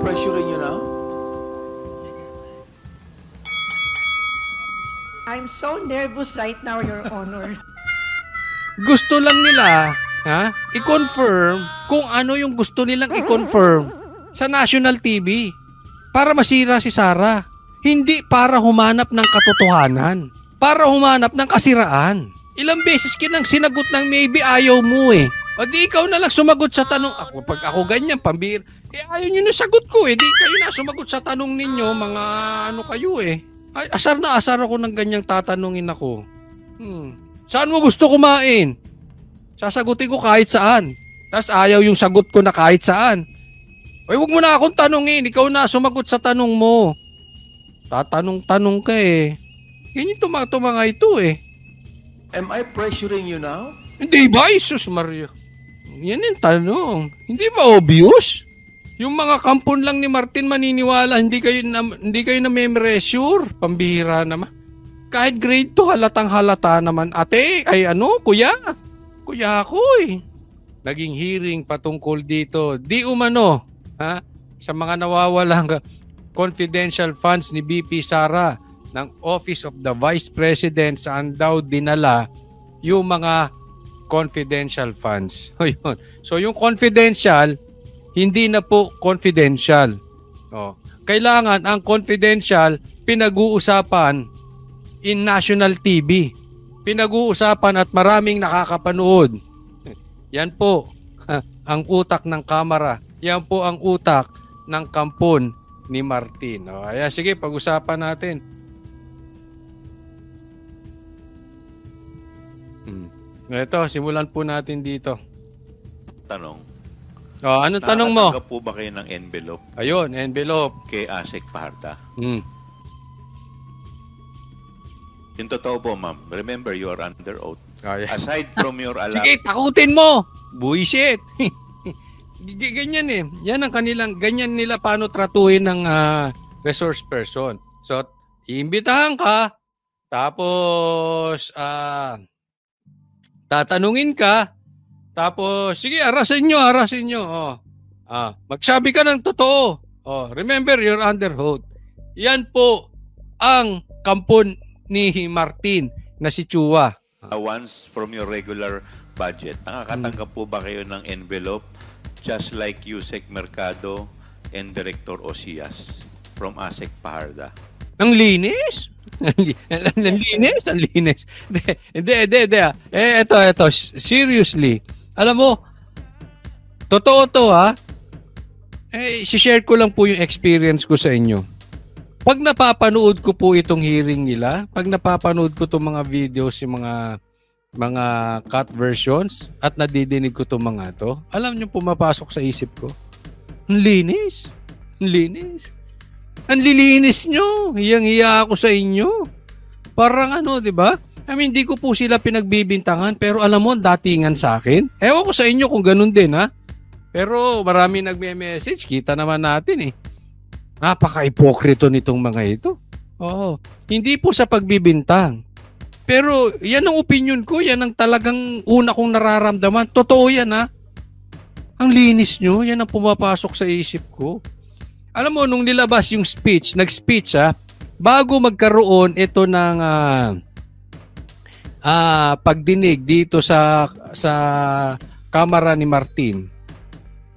pressuring you now? I'm so nervous right now, Your Honor. Gusto lang nila, i-confirm kung ano yung gusto nilang i-confirm sa national TV para masira si Sara. Hindi para humanap ng katotohanan, para humanap ng kasiraan. Ilang beses kinang sinagot ng maybe ayaw mo eh. O di ikaw na lang sumagot sa tanong. Pag ako ganyan, pambir, ayaw nyo na sagot ko eh. Di kayo na sumagot sa tanong ninyo, mga ano kayo eh. Ay, asar na asar ako ng ganyang tatanungin ako. Saan mo gusto kumain? Sasagutin ko kahit saan. Tapos ayaw yung sagot ko na kahit saan. Oy, wag mo na akong tanungin. Ikaw na sumagot sa tanong mo. Tatanong-tanong ka eh. Ganyan mga ito eh. Am I pressuring you now? Hindi ba, Jesus Maria? Yan yung tanong. Hindi ba obvious? Yung mga kampon lang ni Martin maniniwala, hindi kayo na memoresure. Pambihira naman. Kahit grade 2, halatang halata naman. Ate, ay ano, kuya? Kuya ako eh. Naging hearing patungkol dito. Di umano, sa mga nawawalang confidential funds ni BP Sara ng Office of the Vice President, saan daw dinala yung mga confidential funds. So yung confidential, hindi na po confidential. Kailangan ang confidential pinag-uusapan in national TV. Pinag-uusapan at maraming nakakapanood. Yan po ang utak ng Kamara. Yan po ang utak ng kampon ni Martin. Ayan, sige, pag-usapan natin. Ito, simulan po natin dito. Tanong. Anong tanong mo? Nakatanggap po ba kayo ng envelope? Ayun, envelope. Kay Asek Paharda? Yung totoo po, ma'am. Remember, you are under oath. Aside from your alam... Sige, takutin mo! Bullshit! Ganyan eh. Yan ang kanilang, ganyan nila paano tratuhin ng resource person. So, iimbitahan ka, tapos tatanungin ka, tapos, sige, arasin nyo. Magsabi ka ng totoo. Remember, you're under oath. Yan po ang kampon ni Martin na si Chua. Once from your regular budget, nakakatanggap po ba kayo ng envelope just like Yusek Mercado and Director Osias from Asek Paharda? Ang linis? Ang linis. Hindi. Ito. Seriously. Alam mo, totoo to share ko lang po yung experience ko sa inyo. Pag napapanood ko po itong hearing nila, pag napapanood ko itong mga videos, yung mga cut versions, at nadidinig ko itong mga to, alam nyo, pumapasok sa isip ko, ang linis. Ang lilinis nyo. Hiyang-hiya ako sa inyo. Parang di ba? Hindi ko po sila pinagbibintangan, pero alam mo, datingan sa akin. Ewan ko sa inyo kung ganun din, Pero marami nagme-message, kita naman natin eh. Napaka-ipokrito nitong mga ito. Hindi po sa pagbibintang. Pero yan ang opinion ko, yan ang talagang una kong nararamdaman. Totoo yan Ang linis nyo, yan ang pumapasok sa isip ko. Alam mo, nung nilabas yung speech, nag-speech bago magkaroon ito ng pagdinig dito sa Kamara ni Martin.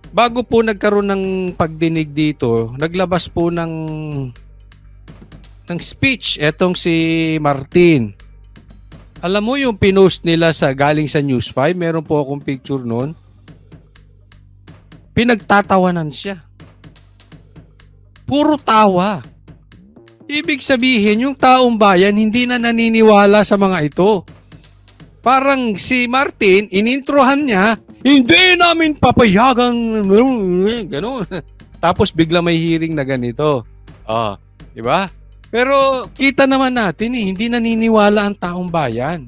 Bago po nagkaroon ng pagdinig dito, naglabas po ng speech etong si Martin. Alam mo yung pinost nila galing sa News 5, meron po akong picture noon. Pinagtatawanan siya. Puro tawa. Ibig sabihin, yung taong bayan hindi na naniniwala sa mga ito. Parang si Martin, inintrohan niya, hindi namin papayagan. Ganun. Tapos bigla may hearing na ganito. Di ba? Pero kita naman natin hindi naniniwala ang taong bayan.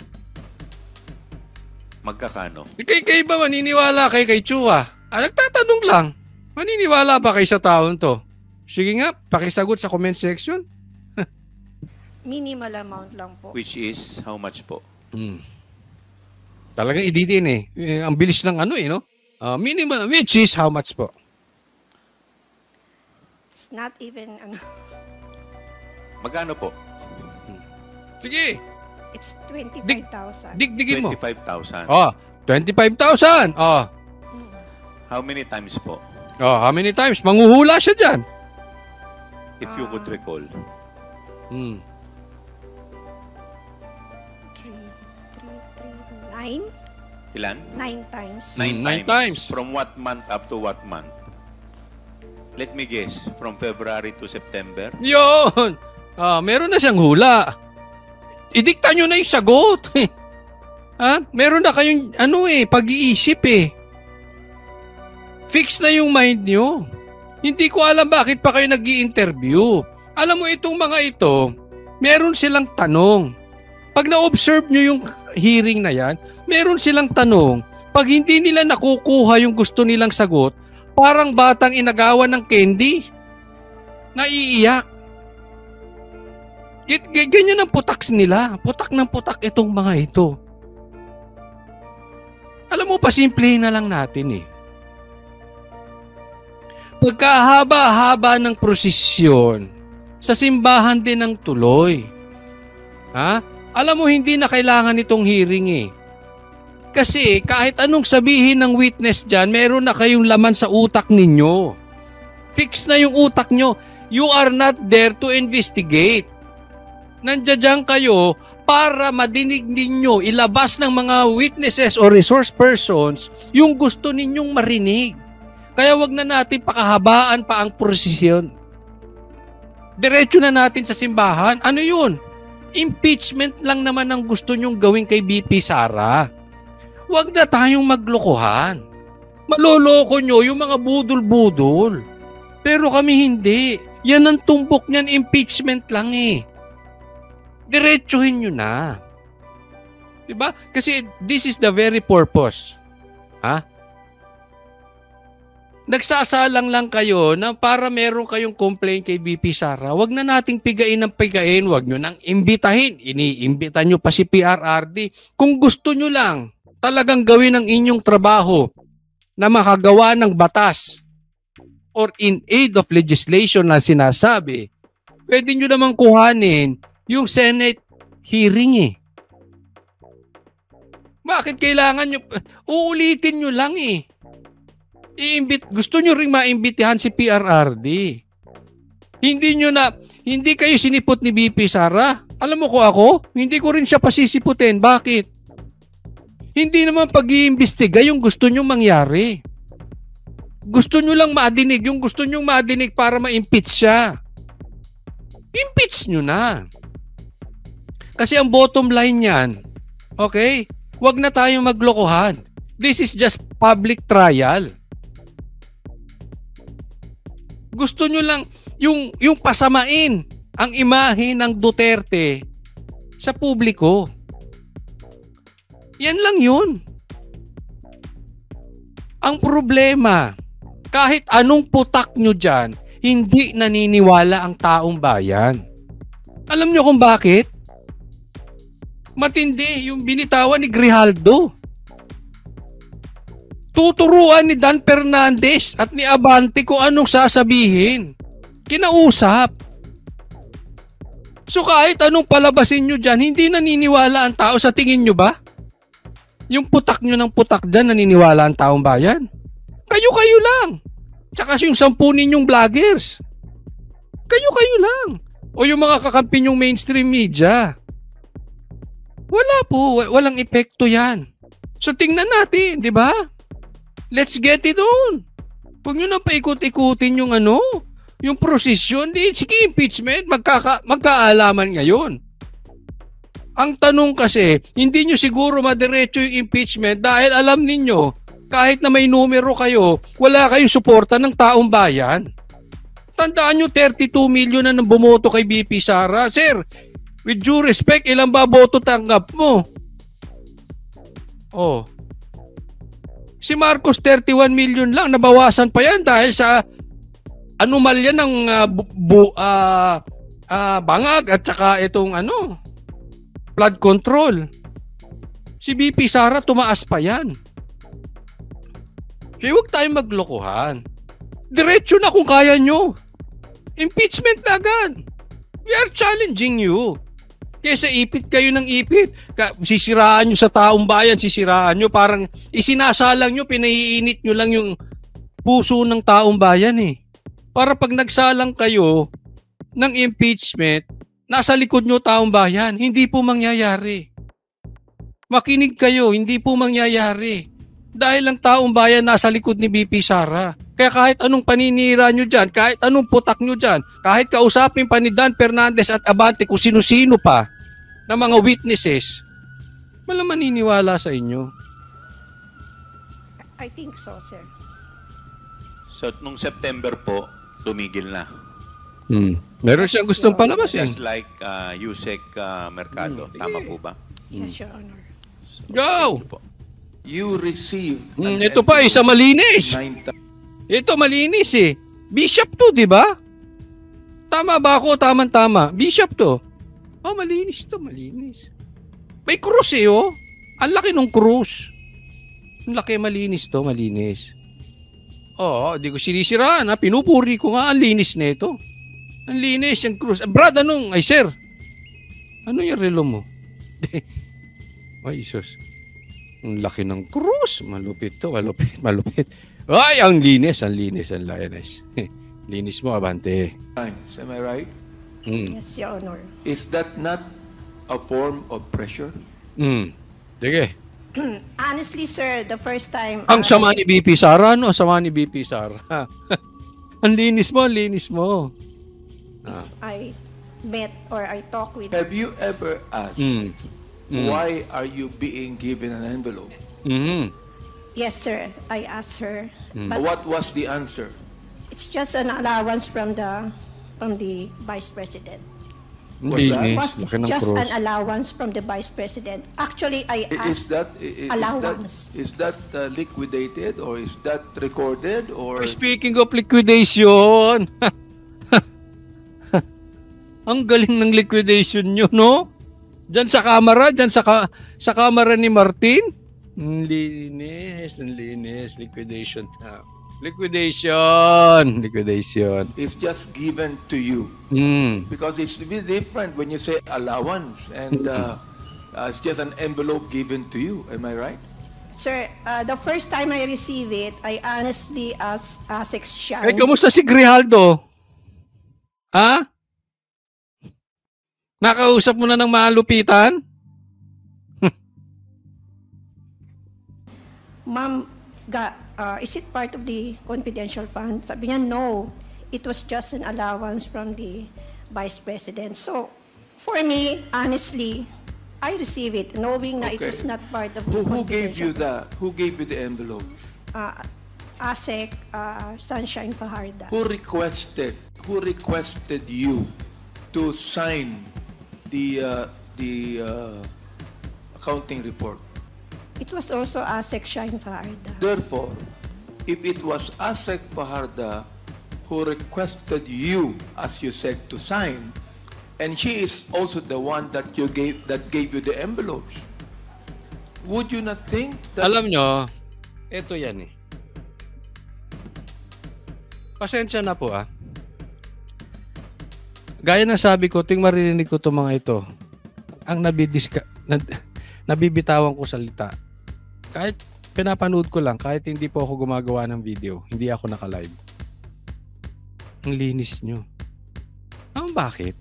Magkakano? Kay ba maniniwala kay Chua? Nagtatanong lang. Maniniwala ba kay sa taon to? Sige nga, pakisagot sa comment section. Minimal amount lang po. Which is, how much po? Talagang iditin ang bilis ng no? Minimal, which is how much po? It's not even, Magkano po? Sige, it's 25,000. digdigin mo. 25,000. Oh, 25,000. Oh. How many times po? Oh, how many times? Manghuhula siya dyan. If you could recall. Hmm. 9? Ilan? 9 times. Nine times. From what month up to what month? Let me guess. From February to September? Yun. Ah, meron na siyang hula. Idikta nyo na yung sagot. Ha? Meron na kayong pag-iisip eh. Fix na yung mind nyo. Hindi ko alam bakit pa kayo nag-i-interview. Alam mo itong mga ito, meron silang tanong. Pag na-observe nyo yung hearing na yan, meron silang tanong. Pag hindi nila nakukuha yung gusto nilang sagot, parang batang inagawan ng candy. Naiiyak. Ganyan ang putaks nila. Putak ng putak itong mga ito. Alam mo, pasimplihin na lang natin eh. Pagkahaba-haba ng prosesyon, sa simbahan din ng tuloy. Ha? Alam mo, hindi na kailangan itong hearing eh. Kasi kahit anong sabihin ng witness dyan, meron na kayong laman sa utak ninyo. Fix na yung utak nyo. You are not there to investigate. Nandiyan kayo para madinig ninyo, ilabas ng mga witnesses o resource persons yung gusto ninyong marinig. Kaya wag na natin pakahabaan pa ang prosesyon. Diretso na natin sa simbahan. Ano yun? Impeachment lang naman ang gusto nyong gawin kay BP Sara. Wag na tayong maglokohan. Maloloko nyo yung mga budol-budol. Pero kami hindi. Yan ang tumbok niyan, impeachment lang eh. Diretsuhin nyo na. Diba? Kasi this is the very purpose. Ha? Nagsasalang lang kayo na para meron kayong complaint kay BP Sara, wag na nating pigain ng pigain, wag nyo nang imbitahin. Iniimbita nyo pa si PRRD. Kung gusto nyo lang talagang gawin ang inyong trabaho na makagawa ng batas or in aid of legislation na sinasabi, pwede nyo namang kuhanin yung Senate hearing eh. Bakit kailangan nyo? Uulitin nyo lang eh. Gusto nyo ring maimbitihan si PRRD. Hindi kayo sinipot ni BP Sara. Alam mo ko ako, hindi ko rin siya pasisiputin. Bakit? Hindi naman pag-iimbestiga yung gusto nyo mangyari. Gusto nyo lang madinig yung gusto nyo madinig para ma-impeach siya. Impeach nyo na. Kasi ang bottom line yan, okay? Wag na tayong maglokohan. This is just public trial. Gusto nyo lang yung pasamain ang imahe ng Duterte sa publiko. Yan lang yun. Ang problema, kahit anong putak nyo dyan, hindi naniniwala ang taong bayan. Alam nyo kung bakit? Matindi yung binitawan ni Grijaldo. Tuturuan ni Dan Fernandez at ni Abante kung anong sasabihin. Kinausap. So kahit anong palabasin nyo dyan, hindi naniniwala ang tao. Sa tingin nyo ba? Yung putak nyo ng putak dyan, naniniwala ang taong bayan? Kayo-kayo lang. Tsaka yung 10 ninyong vloggers. Kayo-kayo lang. O yung mga kakampi nyong mainstream media. Wala po. Walang epekto yan. So tingnan natin, di ba? Let's get it on. Huwag nyo na paikot-ikutin yung yung prosesyon. Di, sige, impeachment. Magkaalaman ngayon. Ang tanong kasi, hindi nyo siguro madiretso yung impeachment dahil alam ninyo, kahit na may numero kayo, wala kayong suporta ng taong bayan. Tandaan nyo, 32 million na nang bumoto kay BP Sara. Sir, with due respect, ilang ba boto tanggap mo? Oh. Si Marcos 31 million lang, nabawasan pa yan dahil sa anomalya ng bangag at saka itong flood control. Si BP Sara tumaas pa yan. Kaya huwag tayong maglokohan. Diretso na kung kaya nyo. Impeachment na agad. We are challenging you. Kesa ipit kayo ng ipit. Sisiraan nyo sa taong bayan, sisiraan nyo. Parang isinasalang nyo, pinaiinit nyo lang yung puso ng taong bayan eh. Para pag nagsalang kayo ng impeachment, nasa likod nyo taong bayan. Hindi po mangyayari. Makinig kayo, hindi po mangyayari. Dahil ang taong bayan nasa likod ni BP Sara. Kaya kahit anong paninira nyo dyan, kahit anong putak nyo dyan, kahit kausapin pa ni Dan Fernandez at Abante kung sino-sino pa na mga witnesses, wala maniniwala sa inyo. I think so, sir. So, nung September po, tumigil na. Meron siyang gustong palabas eh. Just like Yusek Mercado. Tama po ba? Yes, Your Honor. Go! You received Ito pa, isa malinis. Ito malinis eh. Bishop to, di ba? Tama ba ako? Tama. Bishop to. Oh, malinis to, malinis. May krus eh, oh. Ang laki ng krus. Ang laki, malinis to, malinis. Oh, di ko sinisiraan ha. Pinupuri ko nga, ang linis nito. Ang linis, yung krus. Brad, anong? Ay, sir. Ano yung relo mo? Ay, Isus. Ang laki ng krus. Malupit to, malupit. Ay, ang linis, ang lioness. Linis mo, Abante. times. Am I right? Yes, Your Honor. Is that not a form of pressure? Sige. Honestly, sir, the first time... Ang sama ni BP Sara, no? Sama ni BP Sara. Ang linis mo. I met or I talked with... Have you ever asked, why are you being given an envelope? Yes, sir. I asked her. But What was the answer? it's just an allowance from the Vice President. Ang Was that- linis. Was Laki ng just krus. an allowance from the Vice President. Actually, I Is asked allowance. that liquidated, or is that recorded, or Speaking of liquidation. Ang galing ng liquidation nyo, no? Diyan sa kamera, sa kamera ni Martin. Ang linis, liquidation. Liquidation. it's just given to you? Because it's a bit different when you say allowance, and it's just an envelope given to you. Am I right? Sir, the first time I received it, I honestly asked Eh, kamusta si Grijaldo? Ha? Nakausap mo na ng malupitan? Ma'am, is it part of the confidential fund? Sabi niya, no. It was just an allowance from the Vice President. So, for me, honestly, I received it knowing na it Okay. was not part of the Who gave you confidential that? Who gave you the envelope? ASEC, Sunshine Fajarda. Who requested you to sign the accounting report? It was also ASEC Shine Fajarda. Therefore, if it was ASEC Fajarda who requested you, as you said, to sign, and she is also the one that gave you the envelopes, would you not think that... Alam nyo, ito yan eh. Pasensya na po ah. Gaya ng sabi ko, ting maririnig ko itong mga ito, ang nabibitawan ko salita. Kahit pinapanood ko lang, kahit hindi po ako gumagawa ng video, hindi ako naka-live. Ang linis nyo. Bakit?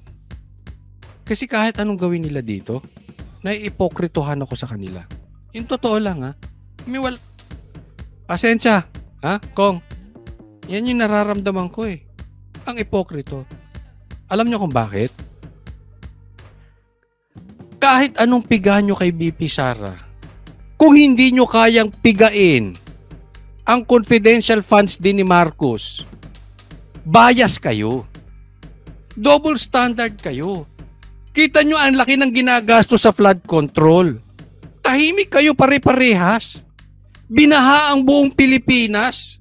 Kasi kahit anong gawin nila dito, naiipokritohan ako sa kanila. Yung totoo lang ha. Pasensya. Ha, Kong? Yan yung nararamdaman ko eh. Ang ipokrito. Alam nyo kung bakit? Kahit anong piga nyo kay BP Sara, kung hindi nyo kayang pigain ang confidential funds din ni Marcos, bias kayo. Double standard kayo. Kita nyo ang laki ng ginagastos sa flood control. Tahimik kayo pare-parehas. Binaha ang buong Pilipinas.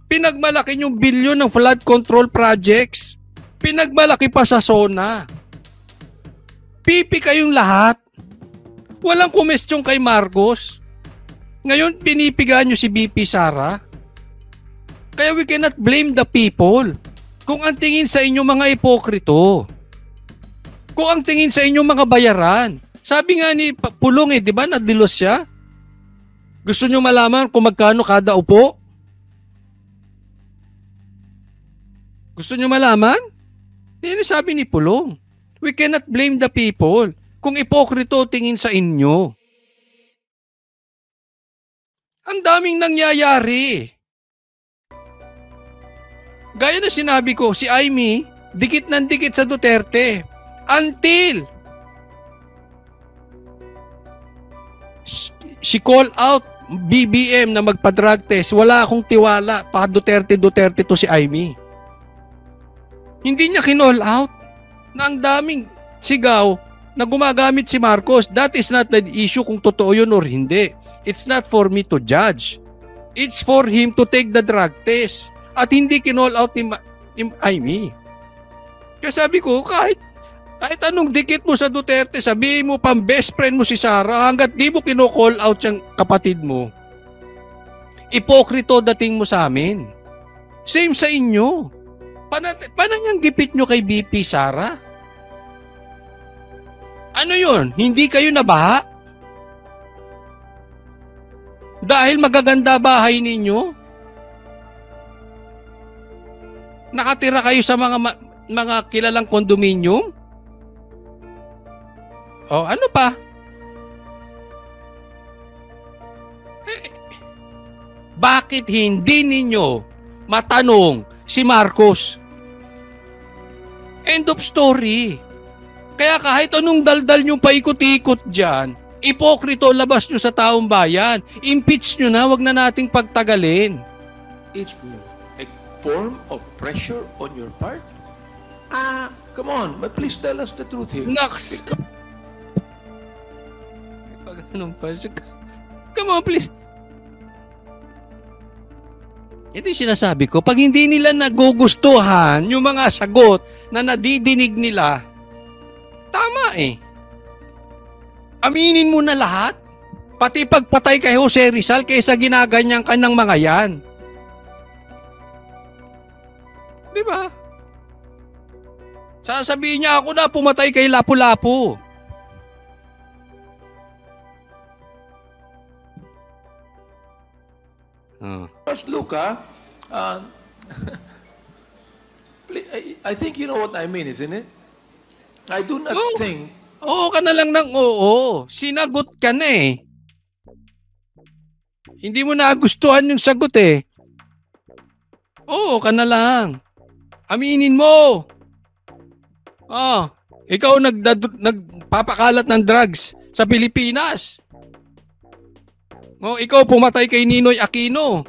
Pinagmalaki yung bilyon ng flood control projects. Pinagmalaki pa sa SONA. Pipi kayong lahat. Walang kumestyon kay Marcos. Ngayon, pinipigaan nyo si BP Sara. Kaya we cannot blame the people. Kung ang tingin sa inyo mga ipokrito, kung ang tingin sa inyo mga bayaran, sabi nga ni Pulong di ba, nadilos siya? Gusto nyo malaman kung magkano kada upo? Gusto nyo malaman? Yan ang sabi ni Pulong. We cannot blame the people kung ipokrito tingin sa inyo. Ang daming nangyayari. Gaya na sinabi ko, si Amy, dikit ng dikit sa Duterte. Until she call out BBM na magpa-drug test, wala akong tiwala. Pa Duterte to si Amy. Hindi niya kinall out na ang daming sigaw na gumagamit si Marcos. That is not the issue kung totoo yun or hindi. It's not for me to judge. It's for him to take the drug test. At hindi kinall out ni Amy. Kaya sabi ko, kahit anong dikit mo sa Duterte, sabihin mo pang best friend mo si Sara, hanggat di mo kino-call out yung kapatid mo, ipokrito dating mo sa amin. Same sa inyo. Paano yung gipit nyo kay BP Sara? Ano yun? Hindi kayo nabaha? Dahil magaganda bahay ninyo? Nakatira kayo sa mga kilalang kondominium? O ano pa? Bakit hindi ninyo matanong si Marcos? End of story. Kaya kahit anong daldal nyo paikot-ikot dyan, ipokrito, labas nyo sa taong bayan. Impeach nyo na, wag na nating pagtagalin. It's a form of pressure on your part? Come on, but please tell us the truth here. Naks! Come on, please. Ito yung sinasabi ko. Pag hindi nila nagugustuhan yung mga sagot na nadidinig nila, tama aminin mo na lahat. Pati pagpatay kay Jose Rizal kaysa ginaganyan ka ng mga yan. Di ba? Sasabihin niya ako na pumatay kay Lapu-Lapu. First, Luca, I think you know what I mean, isn't it? I do not think... Oo ka na lang ng oo. Sinagot ka na Hindi mo nagustuhan yung sagot Oo ka na lang. Aminin mo. Ikaw nagpapakalat ng drugs sa Pilipinas. Ikaw pumatay kay Ninoy Aquino.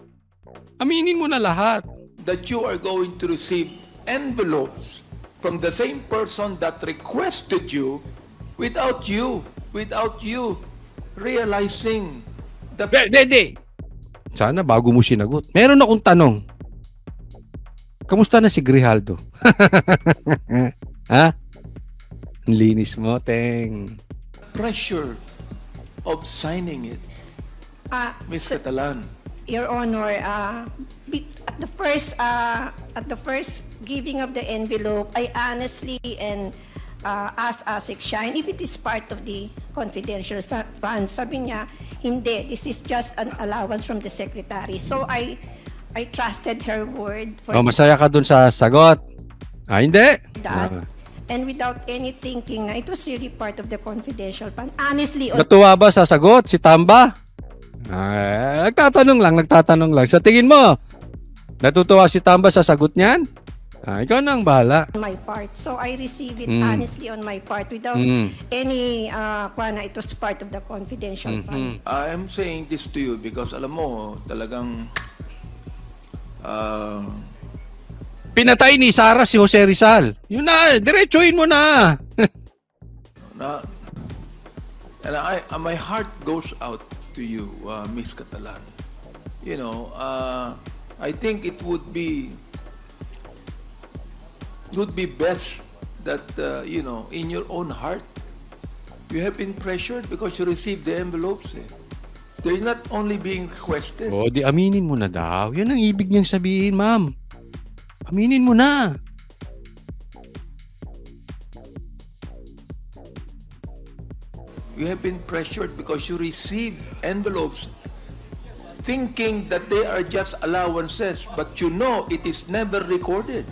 Aminin mo na lahat. That you are going to receive envelopes from the same person that requested you without you realizing the... Hindi. Sana bago mo sinagot. Meron akong tanong. Kamusta na si Grijaldo? Ha? Ang linis mo, Teng. Pressure of signing it. Ms. Catalan. Your Honor, at the first giving of the envelope, I honestly asked ASEC Shine if it is part of the confidential fund. Sabi niya, hindi. This is just an allowance from the secretary. So I trusted her word. Masaya ka dun sa sagot? Hindi. That. And without any thinking, it was really part of the confidential fund. Honestly, natuwa ba sa sagot si Tamba? Nagtatanong lang. Sa tingin mo, natutuwa si Tamba sa sagot niyan? Ikaw na ang bahala. On my part. So I received it honestly on my part without any, it was part of the confidential fund. I am saying this to you because alam mo, talagang pinatay ni Sara si Jose Rizal. Yun na, diretsuhin mo na. And my heart goes out to you, Ms. Catalan. You know, I think it would be best that, you know, in your own heart, you have been pressured because you received the envelopes. They're not only being requested. Di aminin mo na daw. Yan ang ibig niyang sabihin, ma'am. Aminin mo na. You have been pressured because you received envelopes thinking that they are just allowances, but you know it is never recorded.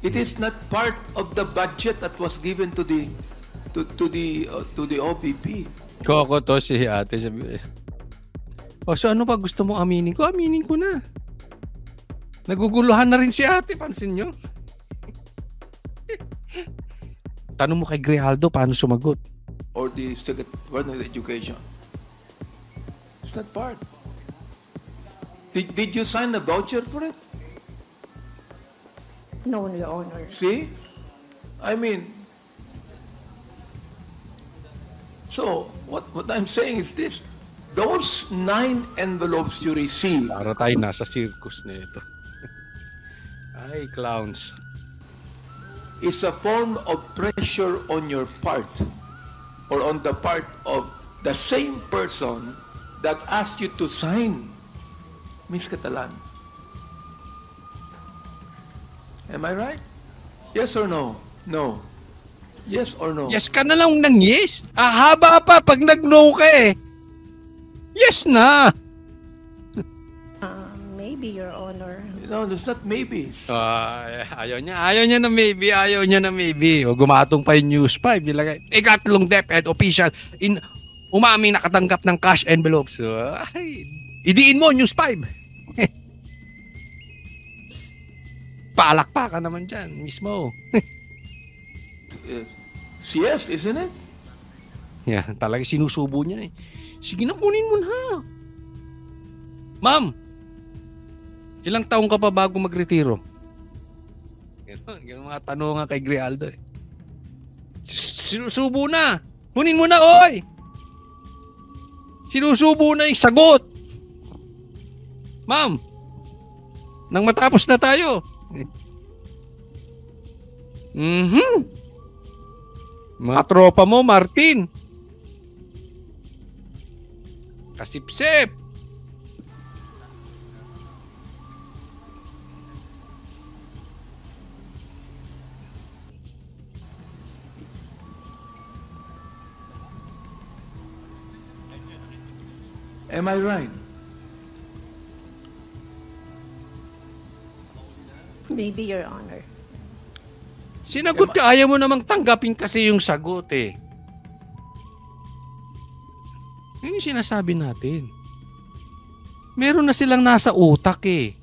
It is not part of the budget that was given to the OVP. Koko to si ate. Sabi, so ano pa gusto mo aminin ko? Aminin ko na. Naguguluhan na rin si ate. Pansin nyo? Tanong mo kay Grijaldo, paano sumagot? Or the Secretary of Education. It's not part. Did you sign a voucher for it? No, Your Honor. See? I mean, so what I'm saying is this. Those 9 envelopes you received Para tayo nasa circus na ito. Ay, clowns. is a form of pressure on your part or on the part of the same person that asked you to sign. Miss Catalan. Am I right? Yes or no? No. Yes or no? Yes ka na lang ng yes. Haba pa pag nag-no ka eh. Yes na. Maybe, Your Honor. No, there's not maybes. Ayaw niya. Ayaw niya na maybe. Ayaw niya na maybe. O gumatong pa yung News 5. Nilagay. Ikatlong DepEd official umaming nakatanggap ng cash envelopes. So, ay, idiin mo News 5. Palakpakan naman dyan. Mismo. Yes. Yes, isn't it? Yeah, talaga sinusubo niya eh. Sige na, kunin mo na. Ma'am, ilang taong ka pa bago magretiro? Ganun mga tanongan kay Grijaldo eh. Sinusubo na. Kunin mo na, oy! Sinusubo na yung sagot. Ma'am, nang matapos na tayo. Mga tropa mo, Martin. Kasipsip. Am I right? Maybe, Your Honor. Sinagot ka, ayaw mo namang tanggapin kasi yung sagot eh. Yun yung sinasabi natin. Meron na silang nasa utak eh.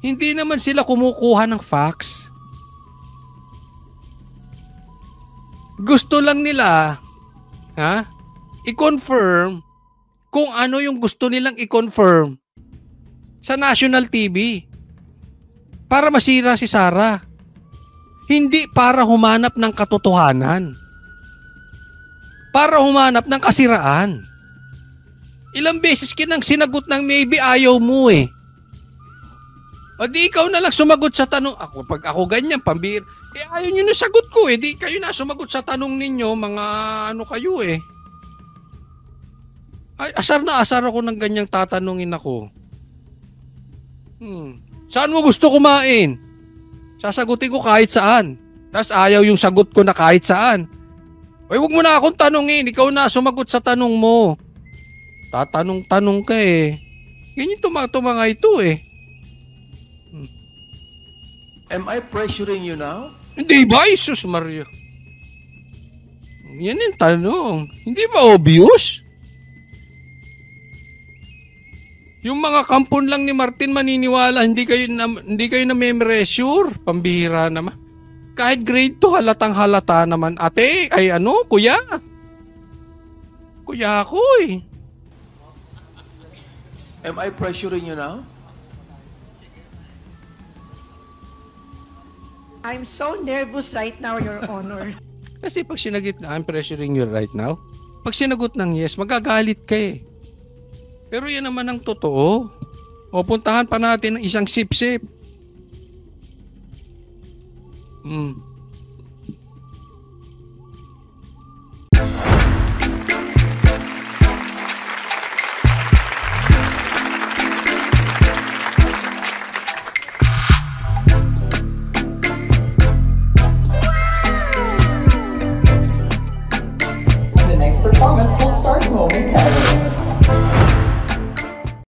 Hindi naman sila kumukuha ng facts. Gusto lang nila, i-confirm kung ano yung gusto nilang i-confirm sa national TV. Para masira si Sara. Hindi para humanap ng katotohanan. Para humanap ng kasiraan. Ilang beses kinang sinagot ng maybe ayaw mo eh. O di ikaw na lang sumagot sa tanong. Pag ako ganyan, pambir. Ayaw nyo na sagot ko eh. Di kayo na sumagot sa tanong ninyo. Mga ano kayo eh. Ay, asar na asar ako ng ganyang tatanungin ako. Saan mo gusto kumain? Sasagutin ko kahit saan. Tapos ayaw yung sagot ko na kahit saan. Ay, huwag mo na akong tanungin. Ikaw na sumagot sa tanong mo. Tatanong-tanong ka eh. Ganyan tumatuma ito eh. Am I pressuring you now? Hindi ba, Jesus Maria? Yan yung tanong. Hindi ba obvious? Yung mga kampon lang ni Martin maniniwala, hindi kayo na memoresure. Pambihira naman. Kahit grade 2, halatang halata naman. Ate, ay ano, kuya? Kuya ako eh. Am I pressuring you now? I'm so nervous right now, Your Honor. Kasi pag sinagot na, I'm pressuring you right now. Pag sinagot ng yes, magagalit ka eh. Pero yan naman ang totoo. O puntahan pa natin ng isang sip-sip.